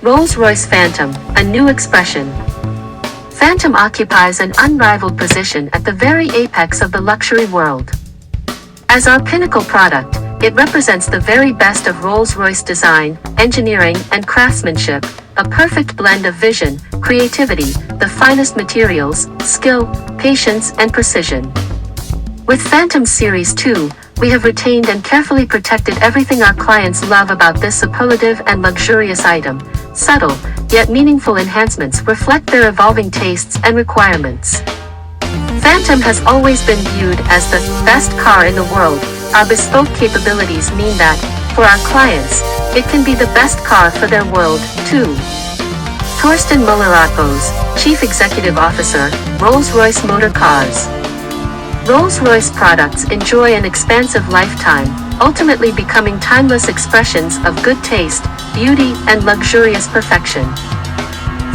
Rolls-Royce Phantom, a new expression. Phantom occupies an unrivaled position at the very apex of the luxury world. As our pinnacle product, it represents the very best of Rolls-Royce design, engineering, and craftsmanship, a perfect blend of vision, creativity, the finest materials, skill, patience, and precision. With Phantom Series 2, we have retained and carefully protected everything our clients love about this superlative and luxurious item. Subtle, yet meaningful enhancements reflect their evolving tastes and requirements. Phantom has always been viewed as the best car in the world. Our bespoke capabilities mean that, for our clients, it can be the best car for their world, too. Torsten Müller-Ottbos, Chief Executive Officer, Rolls-Royce Motor Cars. Rolls-Royce products enjoy an expansive lifetime, ultimately becoming timeless expressions of good taste, beauty, and luxurious perfection.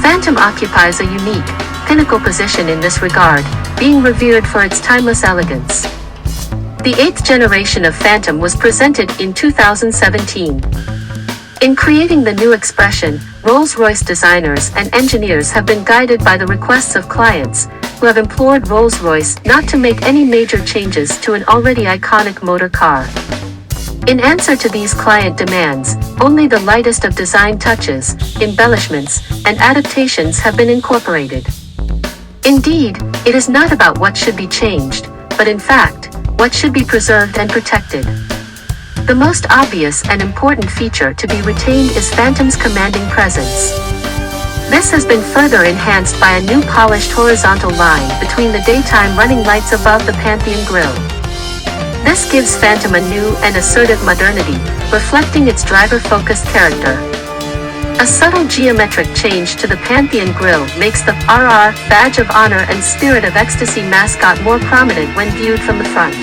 Phantom occupies a unique, pinnacle position in this regard, being revered for its timeless elegance. The 8th generation of Phantom was presented in 2017. In creating the new expression, Rolls-Royce designers and engineers have been guided by the requests of clients, who have implored Rolls-Royce not to make any major changes to an already iconic motor car. In answer to these client demands, only the lightest of design touches, embellishments, and adaptations have been incorporated. Indeed, it is not about what should be changed, but in fact, what should be preserved and protected. The most obvious and important feature to be retained is Phantom's commanding presence. This has been further enhanced by a new polished horizontal line between the daytime running lights above the Pantheon grille. This gives Phantom a new and assertive modernity, reflecting its driver-focused character. A subtle geometric change to the Pantheon grille makes the RR badge of honor and spirit of ecstasy mascot more prominent when viewed from the front.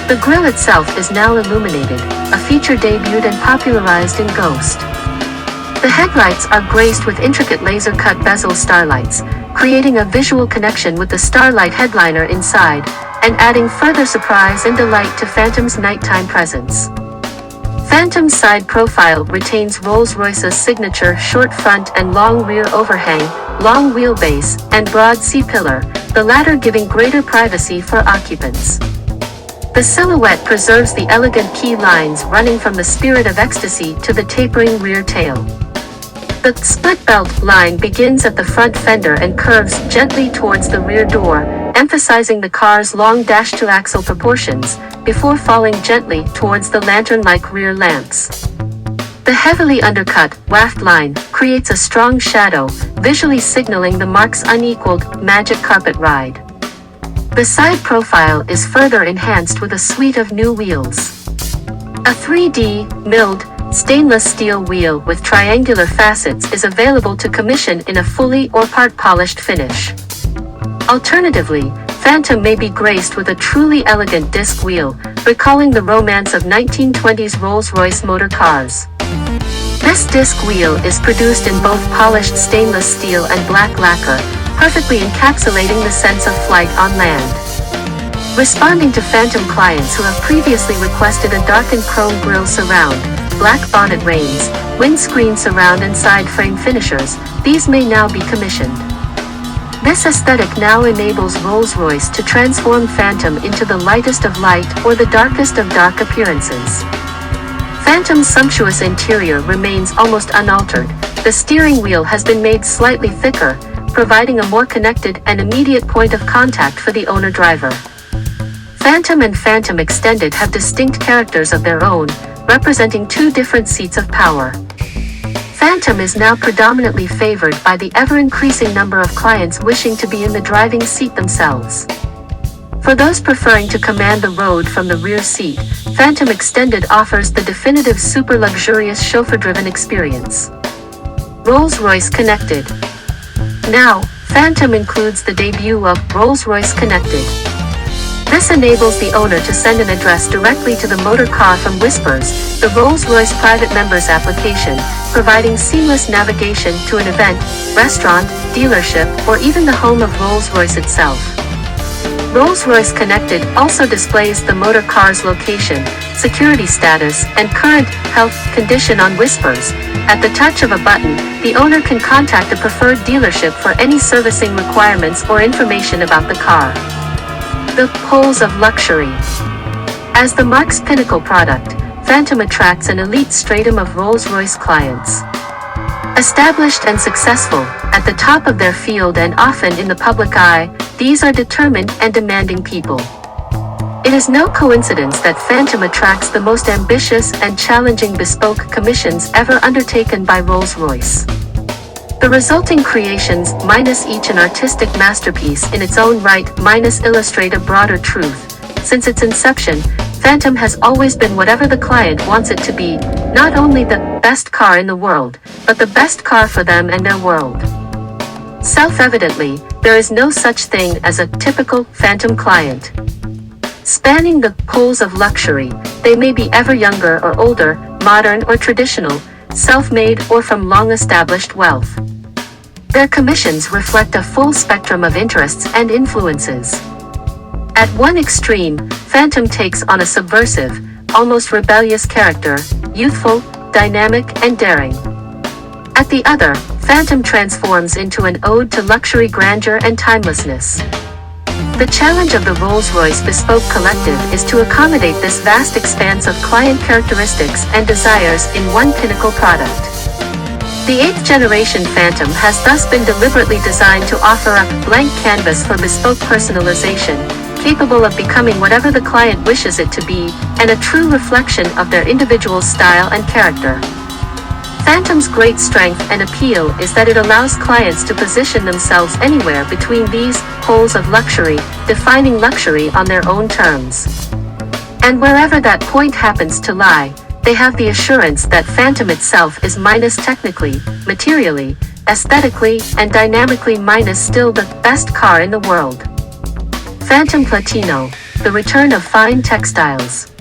The grille itself is now illuminated, a feature debuted and popularized in Ghost. The headlights are graced with intricate laser-cut bezel starlights, creating a visual connection with the starlight headliner inside, and adding further surprise and delight to Phantom's nighttime presence. Phantom's side profile retains Rolls-Royce's signature short front and long rear overhang, long wheelbase, and broad C-pillar, the latter giving greater privacy for occupants. The silhouette preserves the elegant key lines running from the spirit of ecstasy to the tapering rear tail. The split belt line begins at the front fender and curves gently towards the rear door, emphasizing the car's long dash-to-axle proportions, before falling gently towards the lantern-like rear lamps. The heavily undercut, waft line, creates a strong shadow, visually signaling the marque's unequaled, magic carpet ride. The side profile is further enhanced with a suite of new wheels. A 3D, milled, stainless steel wheel with triangular facets is available to commission in a fully or part-polished finish. Alternatively, Phantom may be graced with a truly elegant disc wheel, recalling the romance of 1920s Rolls-Royce motor cars. This disc wheel is produced in both polished stainless steel and black lacquer, perfectly encapsulating the sense of flight on land. Responding to Phantom clients who have previously requested a darkened chrome grille surround, black bonnet rings, windscreen surround and side frame finishers, these may now be commissioned. This aesthetic now enables Rolls-Royce to transform Phantom into the lightest of light or the darkest of dark appearances. Phantom's sumptuous interior remains almost unaltered. The steering wheel has been made slightly thicker, providing a more connected and immediate point of contact for the owner-driver. Phantom and Phantom Extended have distinct characters of their own, representing two different seats of power. Phantom is now predominantly favored by the ever-increasing number of clients wishing to be in the driving seat themselves. For those preferring to command the road from the rear seat, Phantom Extended offers the definitive super-luxurious chauffeur-driven experience. Rolls-Royce Connected. Now, Phantom includes the debut of Rolls-Royce Connected. This enables the owner to send an address directly to the motor car from Whispers, the Rolls-Royce private members application, providing seamless navigation to an event, restaurant, dealership, or even the home of Rolls-Royce itself. Rolls-Royce Connected also displays the motor car's location, security status, and current health condition on whispers. At the touch of a button, the owner can contact a preferred dealership for any servicing requirements or information about the car. The poles of luxury. As the marque's pinnacle product, Phantom attracts an elite stratum of Rolls-Royce clients. Established and successful, at the top of their field and often in the public eye, these are determined and demanding people. It is no coincidence that Phantom attracts the most ambitious and challenging bespoke commissions ever undertaken by Rolls-Royce. The resulting creations, minus each an artistic masterpiece in its own right, minus illustrate a broader truth. Since its inception, Phantom has always been whatever the client wants it to be, not only the best car in the world, but the best car for them and their world. Self-evidently, there is no such thing as a typical Phantom client. Spanning the poles of luxury, they may be ever younger or older, modern or traditional, self-made or from long-established wealth. Their commissions reflect a full spectrum of interests and influences. At one extreme, Phantom takes on a subversive, almost rebellious character, youthful, dynamic, and daring. At the other, Phantom transforms into an ode to luxury grandeur and timelessness. The challenge of the Rolls-Royce Bespoke Collective is to accommodate this vast expanse of client characteristics and desires in one pinnacle product. The 8th generation Phantom has thus been deliberately designed to offer a blank canvas for bespoke personalization, capable of becoming whatever the client wishes it to be, and a true reflection of their individual style and character. Phantom's great strength and appeal is that it allows clients to position themselves anywhere between these poles of luxury, defining luxury on their own terms. And wherever that point happens to lie, they have the assurance that Phantom itself is minus technically, materially, aesthetically, and dynamically minus still the best car in the world. Phantom Platino, the return of fine textiles.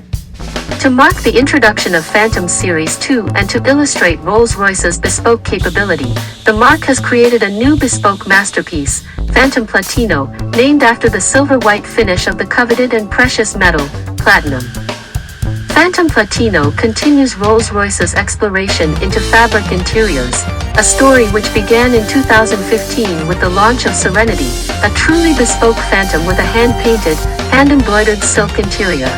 To mark the introduction of Phantom Series 2 and to illustrate Rolls-Royce's bespoke capability, the marque has created a new bespoke masterpiece, Phantom Platino, named after the silver-white finish of the coveted and precious metal, platinum. Phantom Platino continues Rolls-Royce's exploration into fabric interiors, a story which began in 2015 with the launch of Serenity, a truly bespoke Phantom with a hand-painted, hand-embroidered silk interior.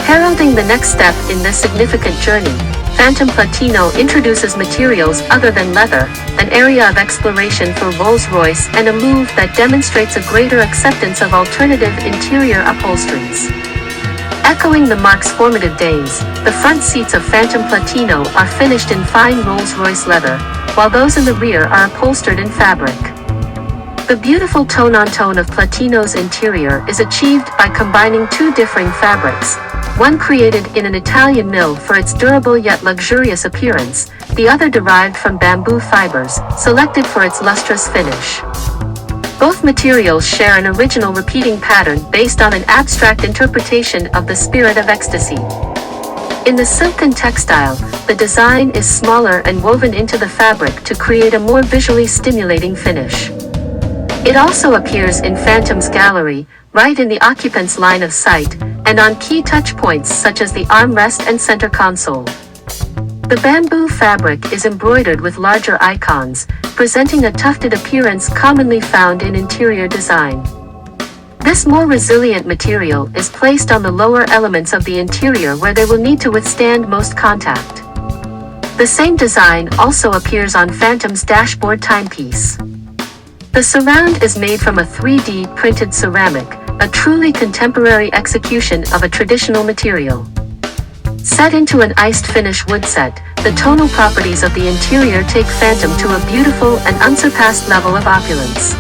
Heralding the next step in this significant journey, Phantom Platino introduces materials other than leather, an area of exploration for Rolls-Royce and a move that demonstrates a greater acceptance of alternative interior upholsteries. Echoing the marque's formative days, the front seats of Phantom Platino are finished in fine Rolls-Royce leather, while those in the rear are upholstered in fabric. The beautiful tone-on-tone of Platino's interior is achieved by combining two differing fabrics, one created in an Italian mill for its durable yet luxurious appearance, the other derived from bamboo fibers, selected for its lustrous finish. Both materials share an original repeating pattern based on an abstract interpretation of the spirit of ecstasy. In the silken textile, the design is smaller and woven into the fabric to create a more visually stimulating finish. It also appears in Phantom's gallery, right in the occupant's line of sight, and on key touch points such as the armrest and center console. The bamboo fabric is embroidered with larger icons, presenting a tufted appearance commonly found in interior design. This more resilient material is placed on the lower elements of the interior where they will need to withstand most contact. The same design also appears on Phantom's dashboard timepiece. The surround is made from a 3D printed ceramic, a truly contemporary execution of a traditional material. Set into an iced finish wood set, the tonal properties of the interior take Phantom to a beautiful and unsurpassed level of opulence.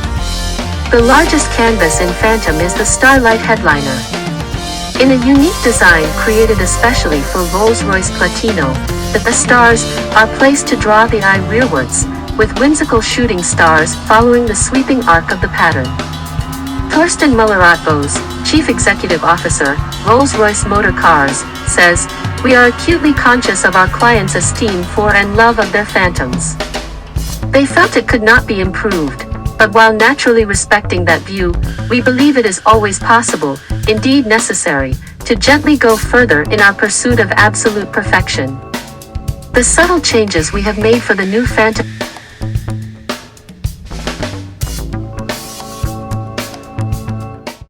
The largest canvas in Phantom is the Starlight headliner. In a unique design created especially for Rolls-Royce Platino, the stars are placed to draw the eye rearwards, with whimsical shooting stars following the sweeping arc of the pattern. Thorsten Muller-Ottbos, Chief Executive Officer, Rolls-Royce Motor Cars, says, "We are acutely conscious of our clients' esteem for and love of their Phantoms. They felt it could not be improved, but while naturally respecting that view, we believe it is always possible, indeed necessary, to gently go further in our pursuit of absolute perfection. The subtle changes we have made for the new Phantom